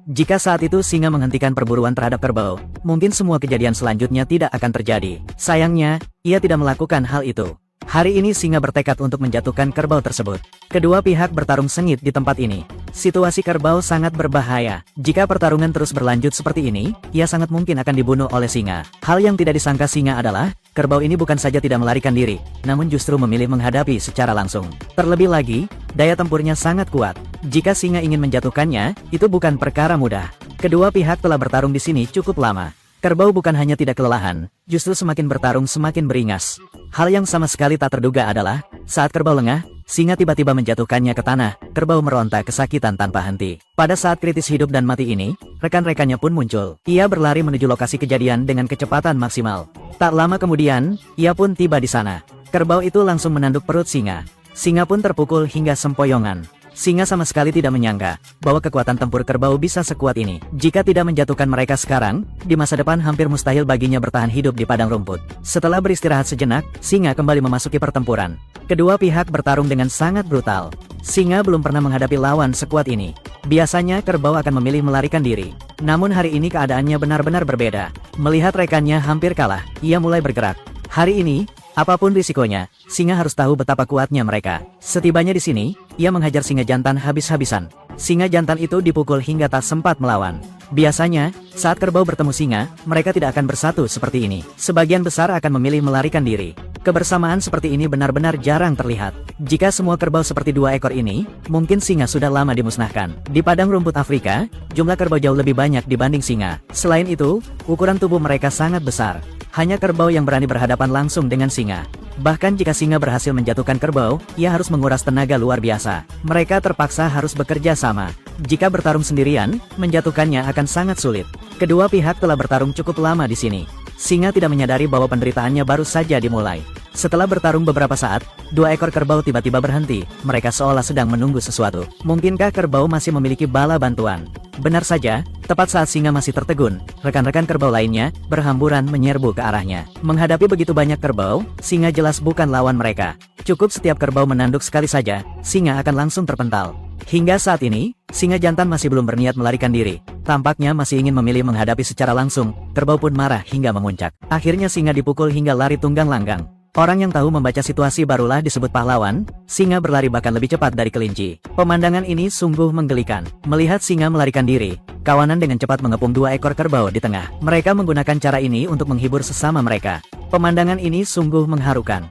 Jika saat itu singa menghentikan perburuan terhadap kerbau, mungkin semua kejadian selanjutnya tidak akan terjadi. Sayangnya, ia tidak melakukan hal itu. Hari ini singa bertekad untuk menjatuhkan kerbau tersebut. Kedua pihak bertarung sengit di tempat ini. Situasi kerbau sangat berbahaya. Jika pertarungan terus berlanjut seperti ini, ia sangat mungkin akan dibunuh oleh singa. Hal yang tidak disangka singa adalah, kerbau ini bukan saja tidak melarikan diri, namun justru memilih menghadapi secara langsung. Terlebih lagi, daya tempurnya sangat kuat. Jika singa ingin menjatuhkannya, itu bukan perkara mudah. Kedua pihak telah bertarung di sini cukup lama. Kerbau bukan hanya tidak kelelahan, justru semakin bertarung semakin beringas. Hal yang sama sekali tak terduga adalah, saat kerbau lengah, singa tiba-tiba menjatuhkannya ke tanah, kerbau meronta kesakitan tanpa henti. Pada saat kritis hidup dan mati ini, rekan-rekannya pun muncul. Ia berlari menuju lokasi kejadian dengan kecepatan maksimal. Tak lama kemudian, ia pun tiba di sana. Kerbau itu langsung menanduk perut singa. Singa pun terpukul hingga sempoyongan. Singa sama sekali tidak menyangka bahwa kekuatan tempur kerbau bisa sekuat ini. Jika tidak menjatuhkan mereka sekarang, di masa depan hampir mustahil baginya bertahan hidup di padang rumput. Setelah beristirahat sejenak, singa kembali memasuki pertempuran. Kedua pihak bertarung dengan sangat brutal. Singa belum pernah menghadapi lawan sekuat ini. Biasanya kerbau akan memilih melarikan diri. Namun hari ini keadaannya benar-benar berbeda. Melihat rekannya hampir kalah, ia mulai bergerak. Hari ini, apapun risikonya, singa harus tahu betapa kuatnya mereka. Setibanya di sini, ia menghajar singa jantan habis-habisan. Singa jantan itu dipukul hingga tak sempat melawan. Biasanya, saat kerbau bertemu singa, mereka tidak akan bersatu seperti ini. Sebagian besar akan memilih melarikan diri. Kebersamaan seperti ini benar-benar jarang terlihat. Jika semua kerbau seperti dua ekor ini, mungkin singa sudah lama dimusnahkan. Di padang rumput Afrika, jumlah kerbau jauh lebih banyak dibanding singa. Selain itu, ukuran tubuh mereka sangat besar. Hanya kerbau yang berani berhadapan langsung dengan singa. Bahkan jika singa berhasil menjatuhkan kerbau, ia harus menguras tenaga luar biasa. Mereka terpaksa harus bekerja sama. Jika bertarung sendirian, menjatuhkannya akan sangat sulit. Kedua pihak telah bertarung cukup lama di sini. Singa tidak menyadari bahwa penderitaannya baru saja dimulai. Setelah bertarung beberapa saat, dua ekor kerbau tiba-tiba berhenti. Mereka seolah sedang menunggu sesuatu. Mungkinkah kerbau masih memiliki bala bantuan? Benar saja, tepat saat singa masih tertegun, rekan-rekan kerbau lainnya berhamburan menyerbu ke arahnya. Menghadapi begitu banyak kerbau, singa jelas bukan lawan mereka. Cukup setiap kerbau menanduk sekali saja, singa akan langsung terpental. Hingga saat ini, singa jantan masih belum berniat melarikan diri. Tampaknya masih ingin memilih menghadapi secara langsung. Kerbau pun marah hingga memuncak. Akhirnya singa dipukul hingga lari tunggang langgang. Orang yang tahu membaca situasi barulah disebut pahlawan. Singa berlari bahkan lebih cepat dari kelinci. Pemandangan ini sungguh menggelikan. Melihat singa melarikan diri, kawanan dengan cepat mengepung dua ekor kerbau di tengah. Mereka menggunakan cara ini untuk menghibur sesama mereka. Pemandangan ini sungguh mengharukan.